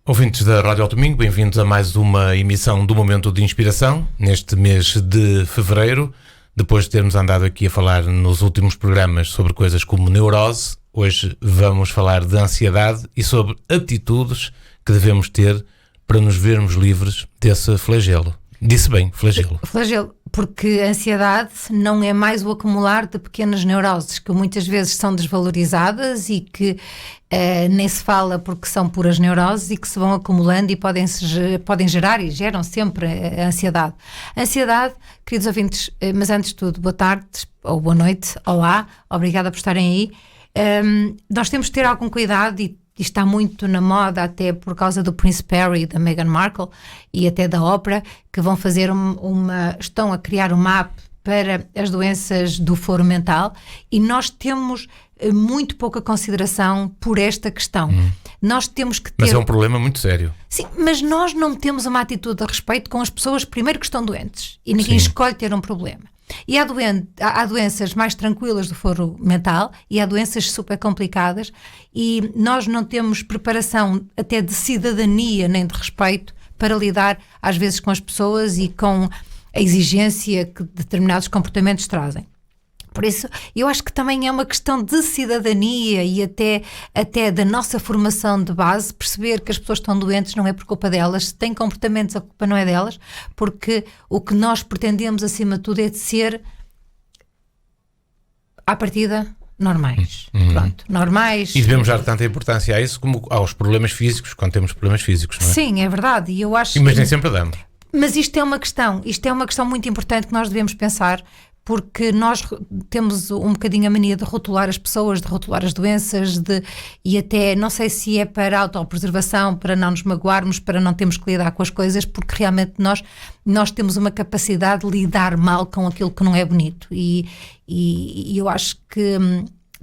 Ouvintes da Rádio ao Domingo, bem-vindos a mais uma emissão do Momento de Inspiração, neste mês de fevereiro. Depois de termos andado aqui a falar nos últimos programas sobre coisas como neurose, hoje vamos falar de ansiedade e sobre atitudes que devemos ter para nos vermos livres desse flagelo. Disse bem, flagelo. Flagelo, porque a ansiedade não é mais o acumular de pequenas neuroses que muitas vezes são desvalorizadas e que nem se fala porque são puras neuroses e que se vão acumulando e podem gerar e geram sempre a ansiedade. A ansiedade, queridos ouvintes, mas antes de tudo, boa tarde ou boa noite, olá, obrigada por estarem aí. Nós temos de ter algum cuidado e está muito na moda até por causa do Prince Harry, da Meghan Markle e até da Oprah, que vão fazer estão a criar uma app para as doenças do foro mental e nós temos muito pouca consideração por esta questão. Nós temos que ter... Mas é um problema muito sério. Sim, mas nós não temos uma atitude a respeito com as pessoas, primeiro, que estão doentes e ninguém escolhe ter um problema. E há doenças mais tranquilas do foro mental e há doenças super complicadas e nós não temos preparação até de cidadania nem de respeito para lidar às vezes com as pessoas e com a exigência que determinados comportamentos trazem. Por isso, eu acho que também é uma questão de cidadania e até da nossa formação de base, perceber que as pessoas estão doentes não é por culpa delas, se têm comportamentos a culpa não é delas, porque o que nós pretendemos acima de tudo é de ser, à partida, normais. Pronto, normais. E devemos dar tanta importância a isso como aos problemas físicos, quando temos problemas físicos, não é? Sim, é verdade. E eu acho Mas nem sempre damos. Mas isto é uma questão muito importante que nós devemos pensar, porque nós temos um bocadinho a mania de rotular as pessoas, de rotular as doenças, e até, não sei se é para autopreservação, para não nos magoarmos, para não termos que lidar com as coisas, porque realmente nós temos uma capacidade de lidar mal com aquilo que não é bonito. E eu acho que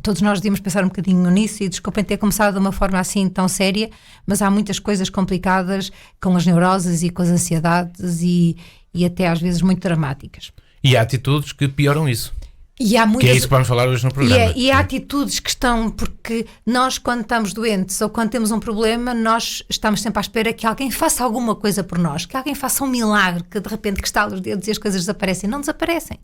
todos nós devíamos pensar um bocadinho nisso e desculpem ter começado de uma forma assim tão séria, mas há muitas coisas complicadas com as neuroses e com as ansiedades e até às vezes muito dramáticas. E há atitudes que pioram isso. E há muitas... Que é isso que vamos falar hoje no programa. E há atitudes que estão, porque nós quando estamos doentes ou quando temos um problema, nós estamos sempre à espera que alguém faça alguma coisa por nós, que alguém faça um milagre, que de repente que estala os dedos e as coisas desaparecem. Não desaparecem.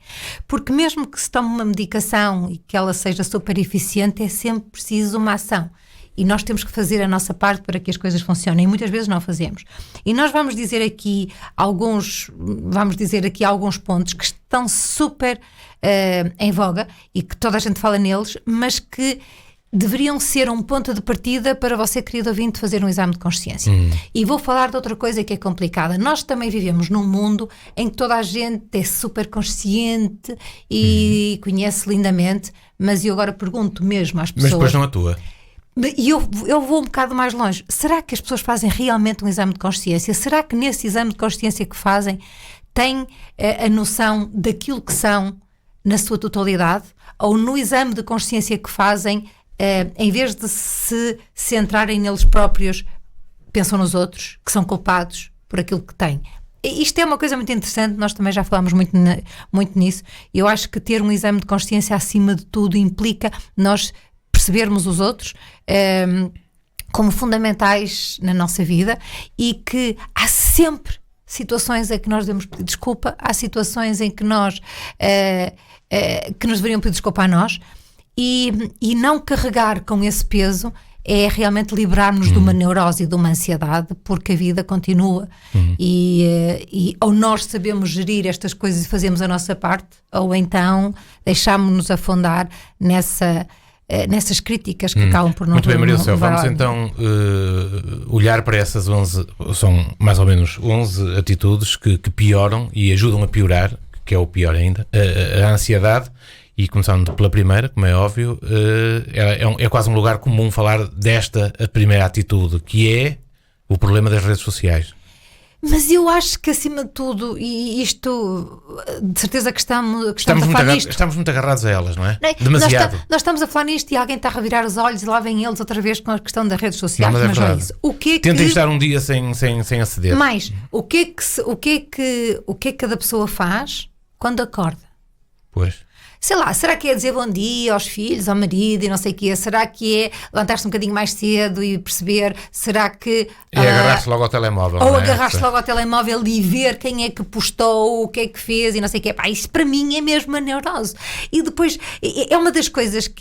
Porque mesmo que se tome uma medicação e que ela seja super eficiente, é sempre preciso uma ação. E nós temos que fazer a nossa parte para que as coisas funcionem e muitas vezes não fazemos. E nós vamos dizer aqui alguns pontos que estão super em voga e que toda a gente fala neles, mas que deveriam ser um ponto de partida para você, querido ouvinte, fazer um exame de consciência. E vou falar de outra coisa que é complicada. Nós também vivemos num mundo em que toda a gente é super consciente e conhece lindamente, mas eu agora pergunto mesmo às pessoas... Mas depois não atua. E eu vou um bocado mais longe. Será que as pessoas fazem realmente um exame de consciência? Será que nesse exame de consciência que fazem têm a noção daquilo que são na sua totalidade? Ou no exame de consciência que fazem, em vez de se centrarem neles próprios, pensam nos outros, que são culpados por aquilo que têm? Isto é uma coisa muito interessante, nós também já falámos muito nisso. Eu acho que ter um exame de consciência acima de tudo implica nós percebermos os outros como fundamentais na nossa vida e que há sempre situações em que nós devemos pedir desculpa, há situações em que que nos deveriam pedir desculpa a nós e não carregar com esse peso é realmente liberar-nos de uma neurose e de uma ansiedade, porque a vida continua e ou nós sabemos gerir estas coisas e fazemos a nossa parte, ou então deixámos-nos afundar nessas críticas que acabam por não... Muito bem, Maria do Céu, vamos então olhar para essas 11, são mais ou menos 11 atitudes que pioram e ajudam a piorar, que é o pior ainda, a ansiedade. E começando pela primeira, como é óbvio, é quase um lugar comum falar a primeira atitude, que é o problema das redes sociais. Mas eu acho que, acima de tudo, e isto, de certeza que estamos a falar nisto. Estamos muito agarrados a elas, não é? Não é? Demasiado. Nós estamos a falar nisto e alguém está a revirar os olhos e lá vêm eles outra vez com a questão das redes sociais. Não, mas é isso. Tentem estar um dia sem aceder. Mas, o que é que cada pessoa faz quando acorda? Pois. sei lá, será que é dizer bom dia aos filhos, ao marido e não sei o quê? Será que é levantar-se um bocadinho mais cedo e perceber? Será que... É agarrar-se logo ao telemóvel. Ou não é? agarrar-se logo ao telemóvel e ver quem é que postou, o que é que fez e não sei o quê. Pá, isso para mim é mesmo a neurose. E depois, é uma das coisas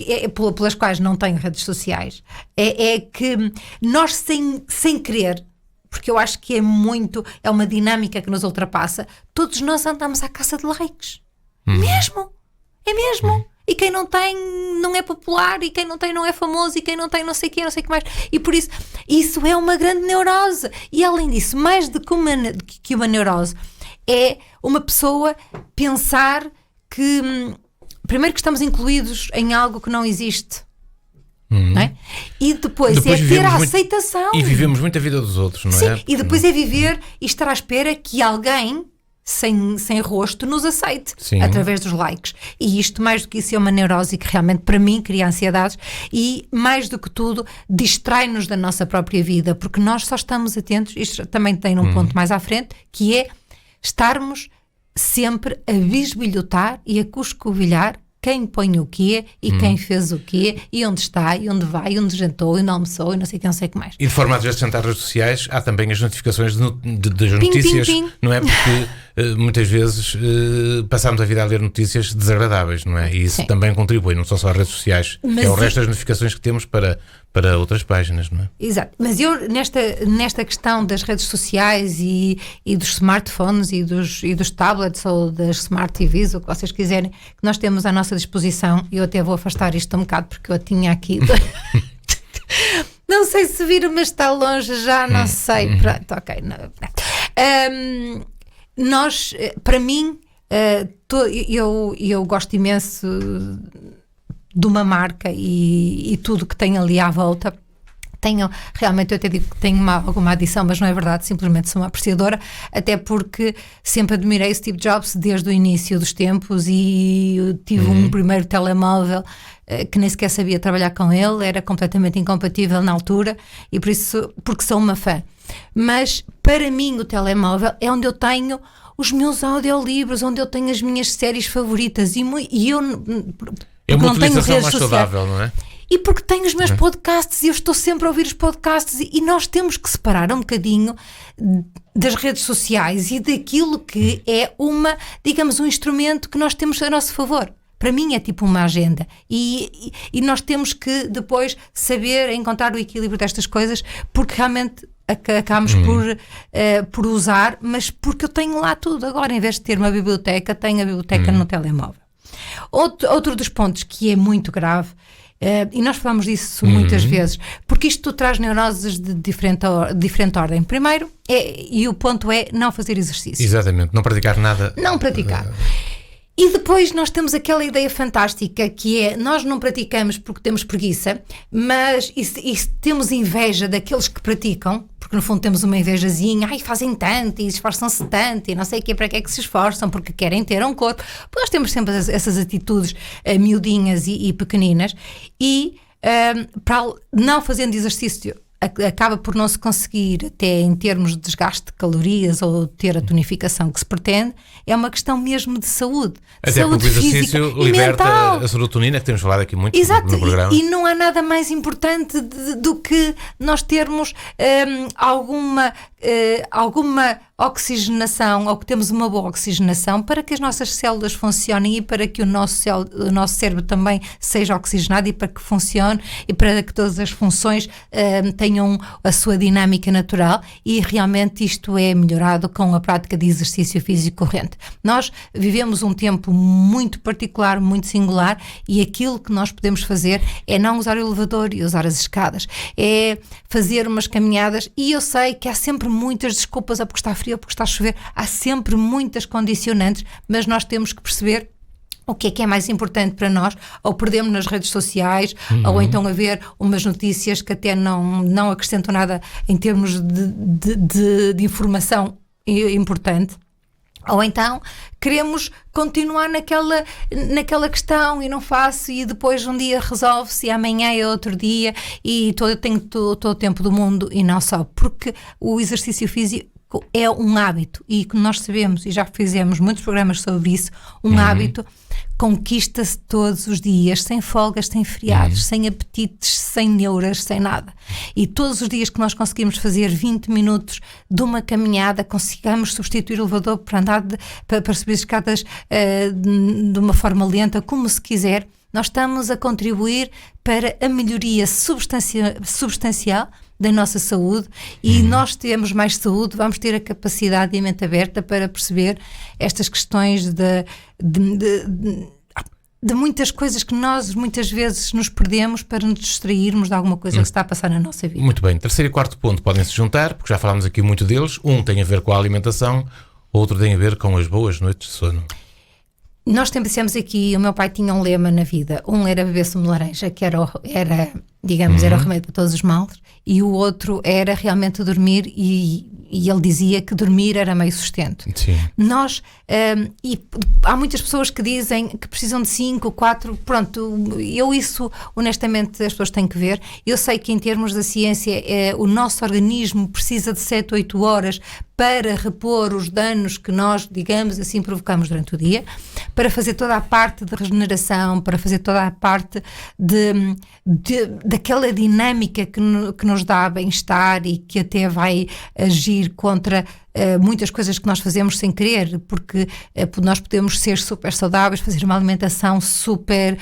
pelas quais não tenho redes sociais, é que nós sem querer, porque eu acho que é uma dinâmica que nos ultrapassa, todos nós andamos à caça de likes. Mesmo. É mesmo. E quem não tem não é popular, e quem não tem não é famoso, e quem não tem não sei o que, não sei o que mais. E por isso é uma grande neurose. E além disso, mais do que uma neurose, é uma pessoa pensar que primeiro que estamos incluídos em algo que não existe. Não é? E depois é ter a aceitação. E vivemos muito a vida dos outros, não Sim, é? e depois é viver e estar à espera que alguém sem rosto nos aceite. Sim. Através dos likes. E isto, mais do que isso, é uma neurose que realmente para mim cria ansiedades e, mais do que tudo, distrai-nos da nossa própria vida, porque nós só estamos atentos, isto também tem um ponto mais à frente, que é estarmos sempre a bisbilhotar e a cuscovilhar quem põe o quê e quem fez o quê e onde está e onde vai e onde jantou e não almoçou e não sei o que, não sei o que mais. E de forma às vezes de redes sociais há também as notificações das notícias, ping. Não é? Porque muitas vezes passamos a vida a ler notícias desagradáveis, não é? E isso também contribui, não são só as redes sociais, é o resto das notificações que temos para outras páginas, não é? Exato, mas eu nesta questão das redes sociais e dos smartphones e dos tablets ou das smart TVs, o que vocês quiserem, que nós temos à nossa disposição, e eu até vou afastar isto um bocado porque eu tinha aqui não sei se viram, mas está longe já, não sei. Pronto, ok. Nós, para mim, eu gosto imenso de uma marca e tudo que tem ali à volta. Realmente, eu até digo que tenho alguma adição, mas não é verdade, simplesmente sou uma apreciadora, até porque sempre admirei Steve Jobs desde o início dos tempos e eu tive um primeiro telemóvel que nem sequer sabia trabalhar com ele, era completamente incompatível na altura, e por isso, porque sou uma fã. Mas para mim o telemóvel é onde eu tenho os meus audiolivros, onde eu tenho as minhas séries favoritas, e eu é uma não tenho utilização redes mais sociais. saudável, não é? E porque tenho os meus podcasts e eu estou sempre a ouvir os podcasts, e nós temos que separar um bocadinho das redes sociais e daquilo que é digamos, um instrumento que nós temos a nosso favor. Para mim é tipo uma agenda e nós temos que depois saber encontrar o equilíbrio destas coisas, porque realmente acabamos por usar, mas porque eu tenho lá tudo agora, em vez de ter uma biblioteca, tenho a biblioteca no telemóvel. Outro dos pontos que é muito grave, e nós falamos disso muitas vezes, porque isto traz neuroses de diferente ordem. Primeiro, e o ponto é não fazer exercício. Exatamente, não praticar nada. Não praticar. E depois nós temos aquela ideia fantástica que é, nós não praticamos porque temos preguiça, mas e temos inveja daqueles que praticam, porque no fundo temos uma invejazinha, fazem tanto e esforçam-se tanto e não sei o que, para que é que se esforçam, porque querem ter um corpo. Porque nós temos sempre essas atitudes miudinhas e pequeninas, e para não fazendo exercício acaba por não se conseguir, até em termos de desgaste de calorias ou ter a tonificação que se pretende. É uma questão mesmo de saúde. Até saúde porque o exercício liberta a serotonina, que temos falado aqui muito. Exato, no programa. E não há nada mais importante do que nós termos alguma oxigenação, ou que temos uma boa oxigenação para que as nossas células funcionem e para que o nosso cérebro também seja oxigenado e para que funcione e para que todas as funções tenham a sua dinâmica natural, e realmente isto é melhorado com a prática de exercício físico corrente. Nós vivemos um tempo muito particular, muito singular, e aquilo que nós podemos fazer é não usar o elevador e usar as escadas, é fazer umas caminhadas, e eu sei que há sempre muitas desculpas, porque está frio, porque está a chover, há sempre muitas condicionantes, mas nós temos que perceber o que é mais importante para nós, ou perdemos nas redes sociais, ou então a ver umas notícias que até não acrescentam nada em termos de informação importante. Ou então queremos continuar naquela questão e não faço, e depois um dia resolve-se e amanhã é outro dia, e eu tenho todo o tempo do mundo, e não só, porque o exercício físico é um hábito, e que nós sabemos, e já fizemos muitos programas sobre isso, um hábito conquista-se todos os dias, sem folgas, sem feriados, sem apetites, sem neuras, sem nada. E todos os dias que nós conseguimos fazer 20 minutos de uma caminhada, consigamos substituir o elevador para andar para subir escadas de uma forma lenta, como se quiser, nós estamos a contribuir para a melhoria substancial da nossa saúde, e nós temos mais saúde, vamos ter a capacidade e a mente aberta para perceber estas questões de muitas coisas que nós muitas vezes nos perdemos para nos distrairmos de alguma coisa que está a passar na nossa vida. Muito bem, terceiro e quarto ponto podem se juntar, porque já falámos aqui muito deles. Um tem a ver com a alimentação, outro tem a ver com as boas noites de sono. Nós sempre dissemos aqui, o meu pai tinha um lema na vida. Um era beber sumo de laranja, que era o remédio para todos os males, e o outro era realmente dormir, e ele dizia que dormir era meio sustento. Sim. E há muitas pessoas que dizem que precisam de 5, 4, pronto, isso honestamente as pessoas têm que ver. Eu sei que em termos da ciência o nosso organismo precisa de 7, 8 horas para repor os danos que nós, digamos assim, provocamos durante o dia, para fazer toda a parte de regeneração, para fazer toda a parte daquela dinâmica que nos dá bem-estar e que até vai agir contra muitas coisas que nós fazemos sem querer, porque nós podemos ser super saudáveis, fazer uma alimentação super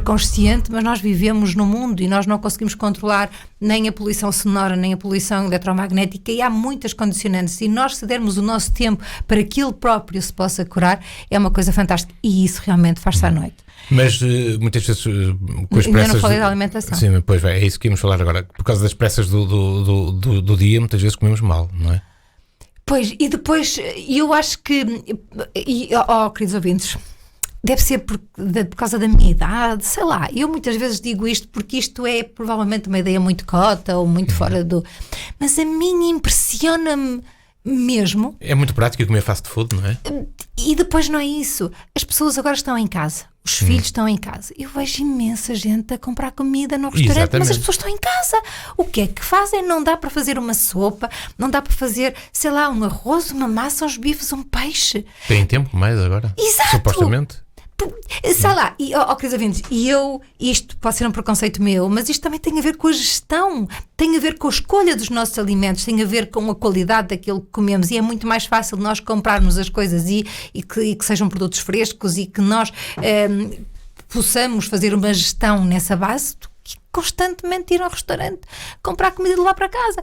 consciente, mas nós vivemos no mundo e nós não conseguimos controlar nem a poluição sonora, nem a poluição eletromagnética, e há muitas condicionantes, e nós cedermos o nosso tempo para que ele próprio se possa curar, é uma coisa fantástica, e isso realmente faz-se à noite. Mas muitas vezes com as pressas... Eu não falei da alimentação. Sim, pois é isso que íamos falar agora. Por causa das pressas do dia, muitas vezes comemos mal, não é? Pois, e depois eu acho que, queridos ouvintes, deve ser por causa da minha idade, sei lá. Eu muitas vezes digo isto porque isto é provavelmente uma ideia muito cota ou muito fora do... Mas a mim impressiona-me mesmo. É muito prático comer fast food, não é? E depois não é isso. As pessoas agora estão em casa. Os filhos estão em casa. Eu vejo imensa gente a comprar comida no restaurante. Exatamente. Mas as pessoas estão em casa. O que é que fazem? Não dá para fazer uma sopa, não dá para fazer, sei lá, um arroz, uma massa, uns bifes, um peixe. Tem tempo mais agora. Exato. Supostamente. Sei lá, queridos ouvintes, isto pode ser um preconceito meu, mas isto também tem a ver com a gestão, tem a ver com a escolha dos nossos alimentos, tem a ver com a qualidade daquilo que comemos, e é muito mais fácil nós comprarmos as coisas e que sejam produtos frescos, e que nós possamos fazer uma gestão nessa base, do que constantemente ir ao restaurante comprar comida de lá para casa.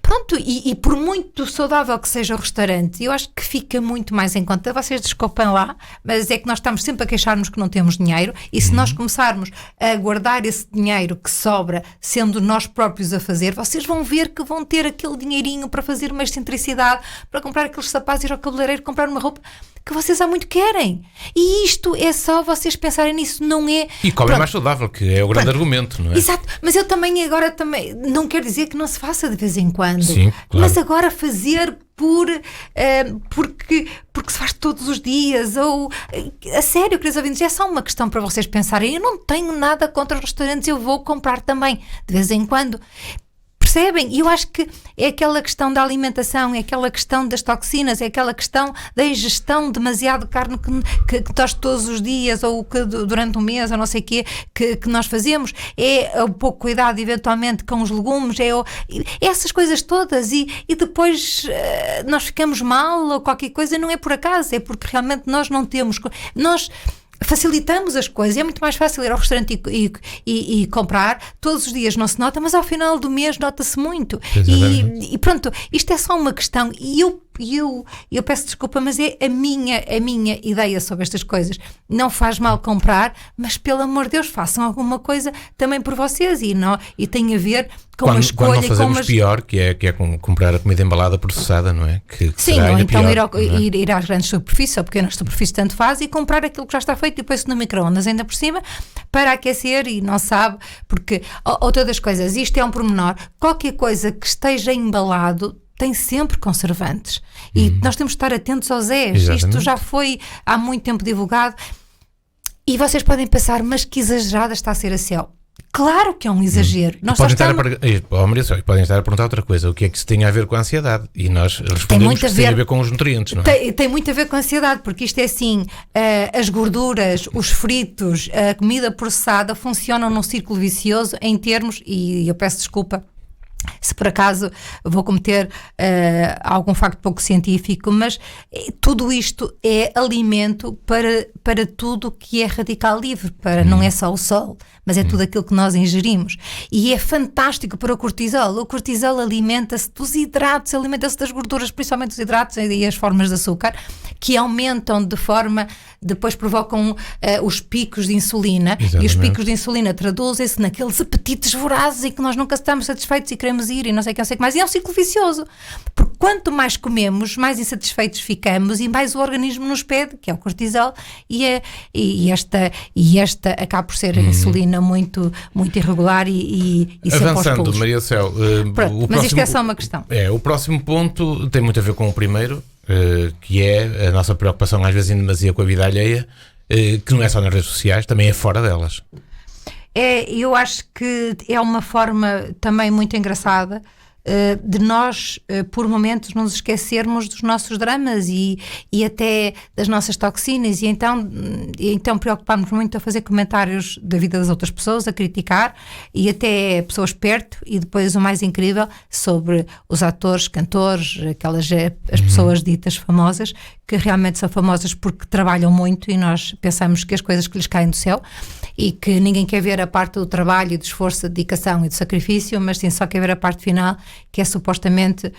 Pronto, e por muito saudável que seja o restaurante, eu acho que fica muito mais em conta. Vocês desculpem lá, mas é que nós estamos sempre a queixar-nos que não temos dinheiro, e se nós começarmos a guardar esse dinheiro que sobra, sendo nós próprios a fazer, vocês vão ver que vão ter aquele dinheirinho para fazer uma excentricidade, para comprar aqueles sapatos, ir ao cabeleireiro, comprar uma roupa que vocês há muito querem. E isto é só vocês pensarem nisso, não é... E comem mais saudável, que é o grande argumento, não é? Exato, mas eu também não quero dizer que não se faça de vez em quando. Sim, claro. Mas agora fazer porque se faz todos os dias, ou a sério, queridos ouvintes, é só uma questão para vocês pensarem. Eu não tenho nada contra os restaurantes, eu vou comprar também de vez em quando. Percebem? E eu acho que é aquela questão da alimentação, é aquela questão das toxinas, é aquela questão da ingestão de demasiado carne que nós todos os dias, ou que durante um mês, ou não sei o quê, que nós fazemos. É o pouco cuidado eventualmente com os legumes, essas coisas todas, e depois nós ficamos mal ou qualquer coisa. Não é por acaso, é porque realmente nós não temos... Nós facilitamos as coisas, é muito mais fácil ir ao restaurante e comprar. Todos os dias não se nota, mas ao final do mês nota-se muito. E pronto, isto é só uma questão, e eu peço desculpa, mas é a minha ideia sobre estas coisas. Não faz mal comprar, mas pelo amor de Deus, façam alguma coisa também por vocês, e tem a ver com a escolha. Quando não fazemos pior, que é comprar a comida embalada processada, não é? Sim, ou então ir às grandes superfícies, ou pequenas superfícies, tanto faz, e comprar aquilo que já está feito e depois no micro-ondas ainda por cima, para aquecer, e não sabe, porque, outra das coisas, isto é um pormenor, qualquer coisa que esteja embalado tem sempre conservantes, e nós temos de estar atentos aos Zés. Isto já foi há muito tempo divulgado, e vocês podem pensar, mas que exagerada está a ser a Céu. Claro que é um exagero. Nós podem estar a perguntar outra coisa. O que é que isso tem a ver com a ansiedade? E nós respondemos que tem a ver com os nutrientes, não é? Tem muito a ver com a ansiedade, porque isto é assim, as gorduras, os fritos, a comida processada funcionam num círculo vicioso em termos, e eu peço desculpa se por acaso vou cometer algum facto pouco científico, mas tudo isto é alimento para tudo que é radical livre, não é só o sol, mas é tudo aquilo que nós ingerimos. E é fantástico para o cortisol. O cortisol alimenta-se dos hidratos, alimenta-se das gorduras, principalmente dos hidratos e as formas de açúcar, que aumentam de forma, depois provocam os picos de insulina. Exatamente. E os picos de insulina traduzem-se naqueles apetites vorazes e que nós nunca estamos satisfeitos e queremos ir e não sei o que mais. E é um ciclo vicioso, porque quanto mais comemos, mais insatisfeitos ficamos e mais o organismo nos pede, que é o cortisol, e esta acaba por ser a insulina muito, muito irregular e sempre aos Avançando, pulos. Maria Céu, mas isto é só uma questão. O próximo ponto tem muito a ver com o primeiro, que é a nossa preocupação às vezes em demasia com a vida alheia, que não é só nas redes sociais, também é fora delas. Eu acho que é uma forma também muito engraçada de nós, por momentos, nos esquecermos dos nossos dramas e até das nossas toxinas, e então preocupamos muito a fazer comentários da vida das outras pessoas, a criticar, e até pessoas perto, e depois o mais incrível, sobre os atores, cantores, as pessoas ditas famosas, que realmente são famosas porque trabalham muito e nós pensamos que as coisas que lhes caem do céu, e que ninguém quer ver a parte do trabalho e do esforço, da dedicação e do sacrifício, mas sim só quer ver a parte final, que é supostamente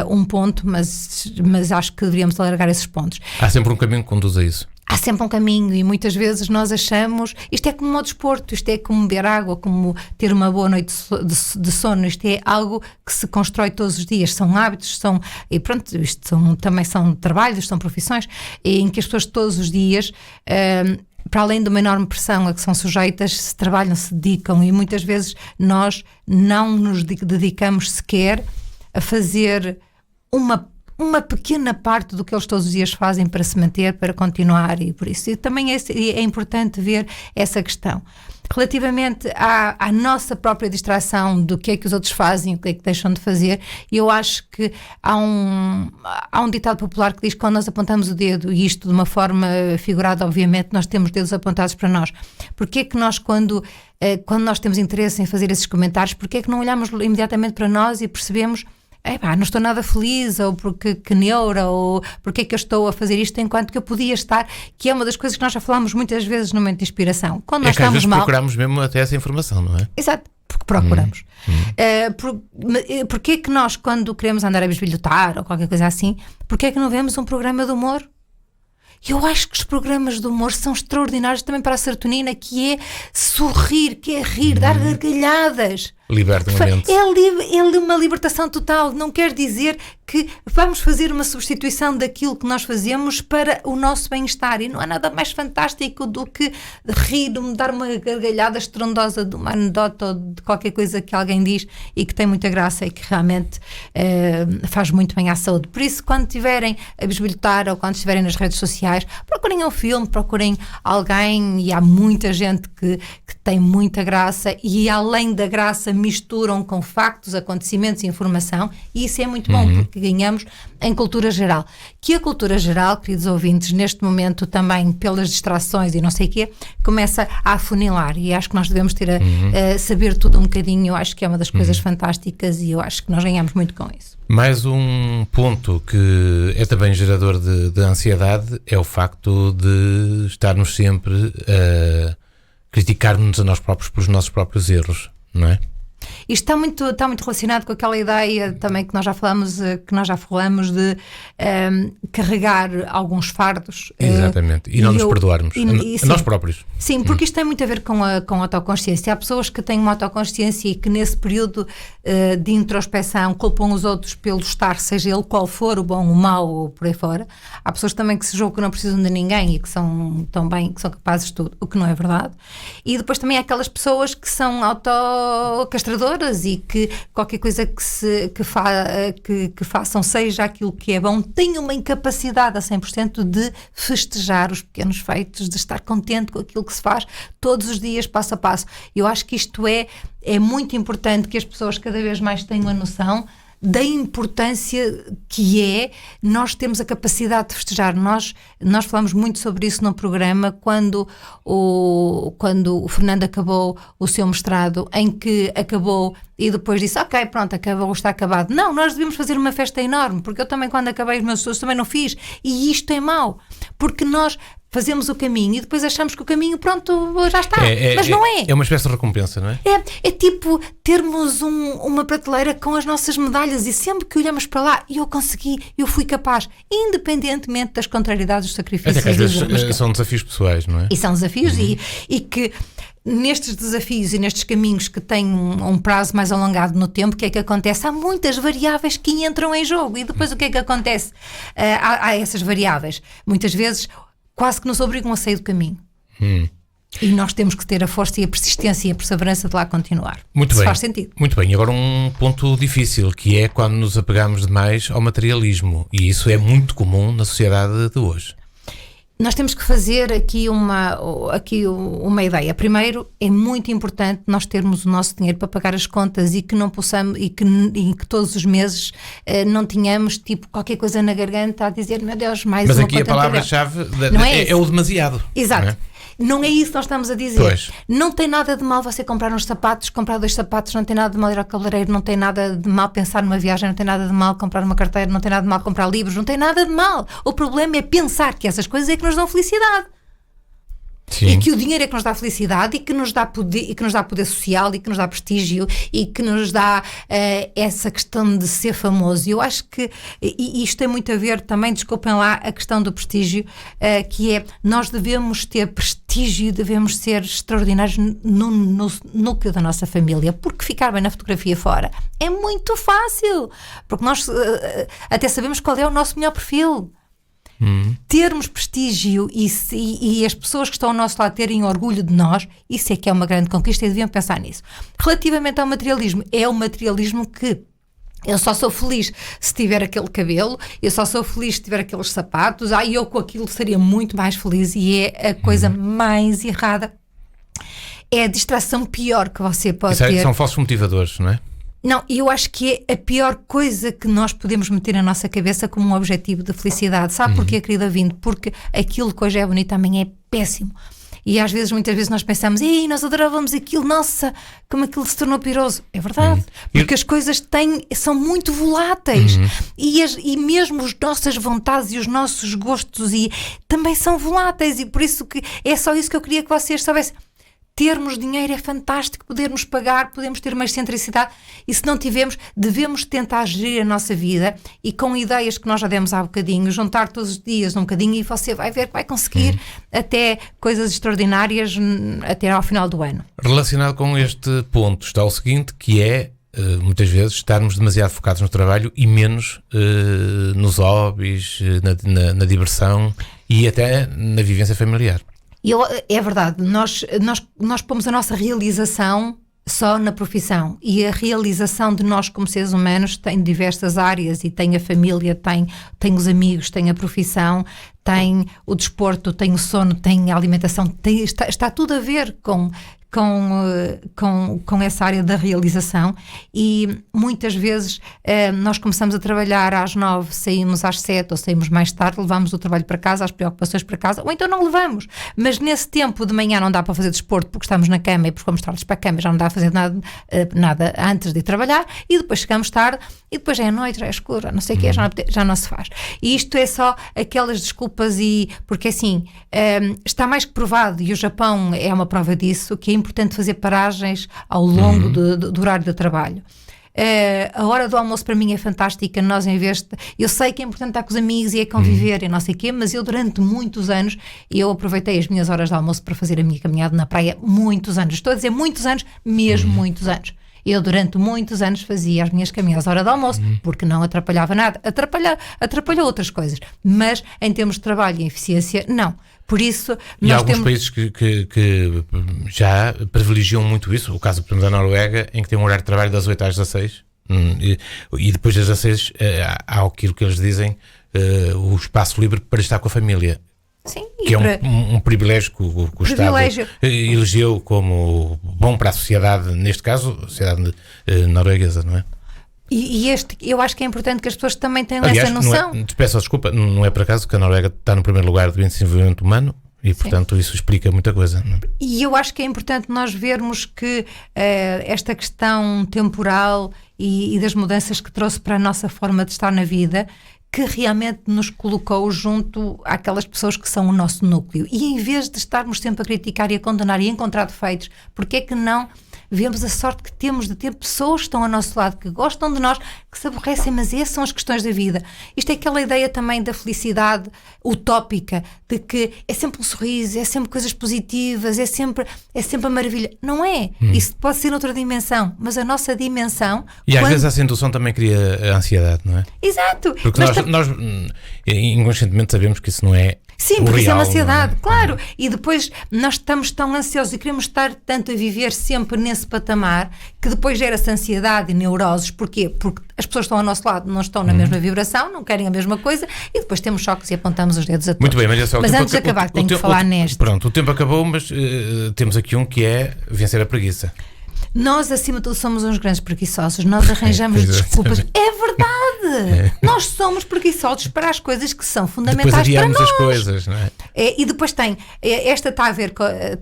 um ponto, mas acho que deveríamos alargar esses pontos. Há sempre um caminho que conduz a isso. Há sempre um caminho, e muitas vezes nós achamos, isto é como o desporto, isto é como beber água, como ter uma boa noite de sono, isto é algo que se constrói todos os dias, são hábitos, e pronto, também são trabalhos, são profissões, em que as pessoas todos os dias, para além de uma enorme pressão a que são sujeitas, se trabalham, se dedicam, e muitas vezes nós não nos dedicamos sequer a fazer uma pequena parte do que eles todos os dias fazem para se manter, para continuar, e por isso também é importante ver essa questão. Relativamente à nossa própria distração do que é que os outros fazem, o que é que deixam de fazer, eu acho que há um ditado popular que diz que quando nós apontamos o dedo, e isto de uma forma figurada, obviamente, nós temos dedos apontados para nós. Porque é que nós, quando nós temos interesse em fazer esses comentários, porque é que não olhamos imediatamente para nós e percebemos: não estou nada feliz, ou porque que neura, ou porque é que eu estou a fazer isto enquanto que eu podia estar, que é uma das coisas que nós já falámos muitas vezes no momento de inspiração. Quando nós estamos mal, procuramos mesmo até essa informação, não é? Exato, porque procuramos. Porque é que nós, quando queremos andar a bisbilhotar ou qualquer coisa assim, porque é que não vemos um programa de humor? Eu acho que os programas de humor são extraordinários também para a serotonina, que é sorrir, que é rir, dar gargalhadas. Liberta a mente. É uma libertação total. Não quer dizer que vamos fazer uma substituição daquilo que nós fazemos para o nosso bem-estar. E não há nada mais fantástico do que rir, dar uma gargalhada estrondosa de uma anedota ou de qualquer coisa que alguém diz e que tem muita graça e que realmente faz muito bem à saúde. Por isso, quando estiverem a bisbilhotar ou quando estiverem nas redes sociais, procurem um filme, procurem alguém, e há muita gente que tem muita graça, e além da graça misturam com factos, acontecimentos e informação, e isso é muito bom, porque ganhamos em cultura geral. Que a cultura geral, queridos ouvintes, neste momento também pelas distrações e não sei o quê, começa a afunilar, e acho que nós devemos ter a saber tudo um bocadinho. Eu acho que é uma das coisas fantásticas, e eu acho que nós ganhamos muito com isso. Mais um ponto que é também gerador de ansiedade é o facto de estarmos sempre a criticar-nos a nós próprios pelos nossos próprios erros, não é? Isto está muito relacionado com aquela ideia também que nós já falamos de carregar alguns fardos. Exatamente, e não nos perdoarmos, a nós próprios. Sim, porque isto tem muito a ver com a autoconsciência. Há pessoas que têm uma autoconsciência e que nesse período de introspeção culpam os outros pelo estar, seja ele qual for, o bom, o mau ou por aí fora. Há pessoas também que se julgam que não precisam de ninguém e que são tão bem, que são capazes de tudo, o que não é verdade. E depois também há aquelas pessoas que são autocastradores, administradoras e que qualquer coisa que façam, seja aquilo que é bom, tenham uma incapacidade a 100% de festejar os pequenos feitos, de estar contente com aquilo que se faz todos os dias, passo a passo. Eu acho que isto é muito importante que as pessoas cada vez mais tenham a noção da importância que é nós termos a capacidade de festejar. Nós falamos muito sobre isso no programa quando o Fernando acabou o seu mestrado, em que acabou e depois disse, ok, pronto, acabou, está acabado. Não, nós devemos fazer uma festa enorme, porque eu também, quando acabei os meus estudos, também não fiz. E isto é mau, porque nós fazemos o caminho e depois achamos que o caminho, pronto, já está. Mas não é. É uma espécie de recompensa, não é? É tipo termos uma prateleira com as nossas medalhas e sempre que olhamos para lá, eu consegui, eu fui capaz, independentemente das contrariedades, dos sacrifícios. Até que às vezes são desafios pessoais, não é? E são desafios e que nestes desafios e nestes caminhos que têm um prazo mais alongado no tempo, o que é que acontece? Há muitas variáveis que entram em jogo e depois o que é que acontece? Há essas variáveis. Muitas vezes quase que nos obrigam a sair do caminho. E nós temos que ter a força e a persistência e a perseverança de lá continuar. Muito bem. Faz sentido. Muito bem. E agora um ponto difícil, que é quando nos apegamos demais ao materialismo. E isso é muito comum na sociedade de hoje. Nós temos que fazer aqui uma ideia. Primeiro, é muito importante nós termos o nosso dinheiro para pagar as contas e que não possamos e que todos os meses não tenhamos tipo qualquer coisa na garganta a dizer, meu Deus, mais Mas uma aqui a palavra-chave é o demasiado. Exato. Não é isso que nós estamos a dizer. Pois. Não tem nada de mal você comprar uns sapatos, comprar 2 sapatos, não tem nada de mal ir ao cabeleireiro, não tem nada de mal pensar numa viagem, não tem nada de mal comprar uma carteira, não tem nada de mal comprar livros, não tem nada de mal. O problema é pensar que essas coisas é que nos dão felicidade. Sim. E que o dinheiro é que nos dá felicidade e que nos dá poder social e que nos dá prestígio e que nos dá essa questão de ser famoso. E eu acho que isto tem muito a ver também, desculpem lá, a questão do prestígio, que é, nós devemos ter prestígio, devemos ser extraordinários no núcleo da nossa família, porque ficar bem na fotografia fora é muito fácil, porque nós até sabemos qual é o nosso melhor perfil. Termos prestígio e as pessoas que estão ao nosso lado terem orgulho de nós, isso é que é uma grande conquista e deviam pensar nisso. Relativamente ao materialismo, é o materialismo que eu só sou feliz se tiver aquele cabelo, eu só sou feliz se tiver aqueles sapatos, eu com aquilo seria muito mais feliz, e é a coisa mais errada. É a distração pior que você pode ter. São falsos motivadores, não é? Não, eu acho que é a pior coisa que nós podemos meter na nossa cabeça como um objetivo de felicidade. Sabe porquê, querida Vinte? Porque aquilo que hoje é bonito também é péssimo. E às vezes, muitas vezes nós pensamos, nós adorávamos aquilo, nossa, como aquilo se tornou piroso. É verdade, porque as coisas são muito voláteis. E mesmo as nossas vontades e os nossos gostos também são voláteis. E por isso que é só isso que eu queria que vocês soubessem. Termos dinheiro é fantástico, podermos pagar, podemos ter uma excentricidade, e se não tivermos, devemos tentar gerir a nossa vida e com ideias que nós já demos há bocadinho, juntar todos os dias um bocadinho, e você vai ver que vai conseguir até coisas extraordinárias até ao final do ano. Relacionado com este ponto está o seguinte, que é muitas vezes estarmos demasiado focados no trabalho e menos nos hobbies, na diversão e até na vivência familiar. É verdade, nós pomos a nossa realização só na profissão, e a realização de nós como seres humanos tem diversas áreas, e tem a família, tem os amigos, tem a profissão, tem o desporto, tem o sono, tem a alimentação, está tudo a ver com essa área da realização. E muitas vezes nós começamos a trabalhar às 9, saímos às 7 ou saímos mais tarde, levamos o trabalho para casa, as preocupações para casa, ou então não levamos, mas nesse tempo de manhã não dá para fazer desporto porque estamos na cama e porque fomos tardes para a cama, já não dá a fazer nada antes de ir trabalhar, e depois chegamos tarde e depois já é noite, já é escuro, não sei o que, já não se faz. E isto é só aquelas desculpas, porque assim, está mais que provado, e o Japão é uma prova disso, que é importante fazer paragens ao longo do horário de trabalho. A hora do almoço para mim é fantástica. Nós, em vez de, eu sei que é importante estar com os amigos e é conviver e não sei o quê, mas eu durante muitos anos eu aproveitei as minhas horas de almoço para fazer a minha caminhada na praia. Muitos anos, estou a dizer muitos anos, mesmo muitos anos. Eu durante muitos anos fazia as minhas caminhadas à hora do almoço, porque não atrapalhava nada. Atrapalhou outras coisas, mas em termos de trabalho e eficiência, não. Por isso, e há alguns países que já privilegiam muito isso. O caso, por exemplo, da Noruega, em que tem um horário de trabalho das 8 às 16 e depois das 16 há aquilo que eles dizem, o espaço livre para estar com a família. Sim, que é um privilégio que o Estado elegeu como bom para a sociedade, neste caso, a sociedade norueguesa, não é? E eu acho que é importante que as pessoas também tenham Aliás, essa noção. Te peço desculpa, não é por acaso que a Noruega está no primeiro lugar do índice de desenvolvimento humano e, portanto, isso explica muita coisa. Não é? E eu acho que é importante nós vermos que esta questão temporal e das mudanças que trouxe para a nossa forma de estar na vida, que realmente nos colocou junto àquelas pessoas que são o nosso núcleo. E em vez de estarmos sempre a criticar e a condenar e a encontrar defeitos, porque é que não vemos a sorte que temos de ter pessoas que estão ao nosso lado, que gostam de nós, que se aborrecem, mas essas são as questões da vida. Isto é aquela ideia também da felicidade utópica, de que é sempre um sorriso, é sempre coisas positivas, é sempre a maravilha. Não é. Isso pode ser outra dimensão, mas a nossa dimensão... E às vezes a acentuação também cria a ansiedade, não é? Exato. Porque nós inconscientemente sabemos que isso não é... Sim, porque isso é uma ansiedade, é? claro. E depois nós estamos tão ansiosos e queremos estar tanto a viver sempre nesse patamar que depois gera-se ansiedade e neuroses. Porquê? Porque as pessoas estão ao nosso lado, não estão na mesma vibração, não querem a mesma coisa e depois temos choques e apontamos os dedos a todos. Muito bem, Maria Céu, mas antes de acabar, tenho que falar neste. Pronto, o tempo acabou, mas temos aqui um que é vencer a preguiça. Nós, acima de tudo, somos uns grandes preguiçosos. Nós arranjamos desculpas. É verdade! Nós somos preguiçosos para as coisas que são fundamentais para nós. As coisas, não é? E depois tem... Esta está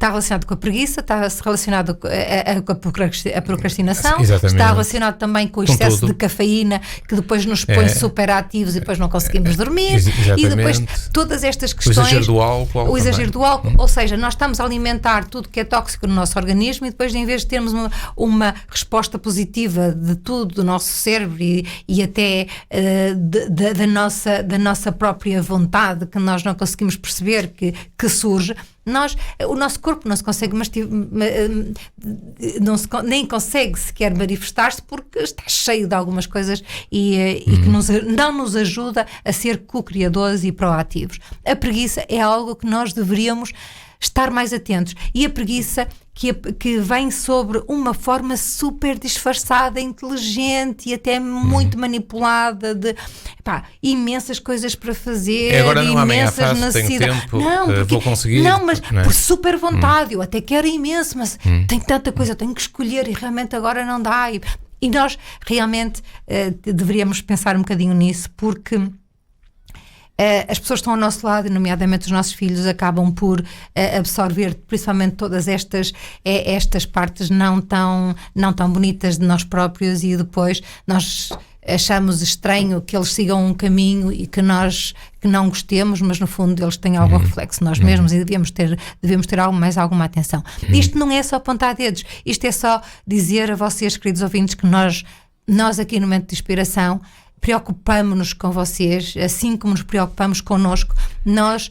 relacionado com a preguiça, está relacionado com a procrastinação, exatamente. Está relacionado também com o excesso de cafeína, que depois nos põe superativos e depois não conseguimos dormir. Exatamente. E depois todas estas questões... O exagero do álcool. O exagero do álcool. Ou seja, nós estamos a alimentar tudo que é tóxico no nosso organismo e depois, em vez de termos uma resposta positiva de tudo, do nosso cérebro e até da nossa própria vontade, que nós não conseguimos perceber que surge, o nosso corpo não se consegue nem consegue sequer manifestar-se porque está cheio de algumas coisas e que não nos ajuda a ser co-criadores e proativos. A preguiça é algo que nós deveríamos estar mais atentos, e a preguiça que vem sobre uma forma super disfarçada, inteligente e até muito manipulada de imensas coisas para fazer, agora não, imensas necessidades. Vou conseguir. Não, mas por super vontade, eu até quero imenso, mas tenho tanta coisa, tenho que escolher e realmente agora não dá. E nós realmente deveríamos pensar um bocadinho nisso, porque as pessoas que estão ao nosso lado, nomeadamente os nossos filhos, acabam por absorver principalmente todas estas partes não tão bonitas de nós próprios, e depois nós achamos estranho que eles sigam um caminho e que nós que não gostemos, mas no fundo eles têm algum reflexo de nós mesmos e devemos ter alguma atenção. Isto não é só apontar dedos, isto é só dizer a vocês, queridos ouvintes, que nós aqui no Momento de Inspiração preocupamos-nos com vocês, assim como nos preocupamos connosco.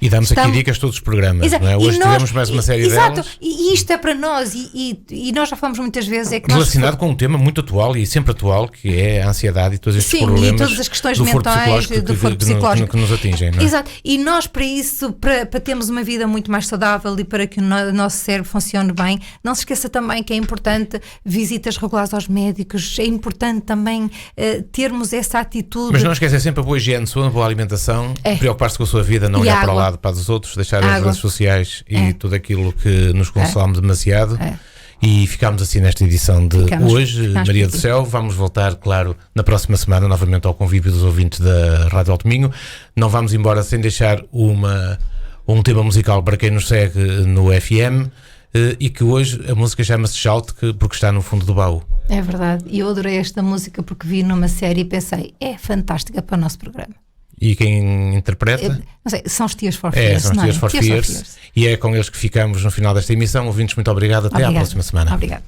E damos aqui dicas todos os programas, não é? Hoje tivemos mais uma série delas. E isto é para nós, e nós já falamos muitas vezes... relacionado com um tema muito atual e sempre atual, que é a ansiedade e todos estes problemas, e todas as questões mentais do foro psicológico que nos atingem, não é? Exato, e nós para isso, para termos uma vida muito mais saudável e para que o nosso cérebro funcione bem, não se esqueça também que é importante visitas regulares aos médicos, é importante também termos essa atitude. Mas não esquecer sempre a boa higiene, a boa alimentação, preocupar-se com a sua vida, não olhar para o lado, para os outros, deixar as redes sociais e tudo aquilo que nos consome demasiado. E ficámos assim nesta edição de hoje, Maria do Céu. Vamos voltar, claro, na próxima semana, novamente ao convívio dos ouvintes da Rádio Alto Minho. Não vamos embora sem deixar um tema musical para quem nos segue no FM. E que hoje a música chama-se Shout, porque está no fundo do baú. É verdade, e eu adorei esta música porque vi numa série e pensei, é fantástica para o nosso programa. E quem interpreta? Não sei, são os Tears for Fears. São os Tears for Fears. E é com eles que ficamos no final desta emissão. Ouvintes, muito obrigado. Até à próxima semana. Obrigado.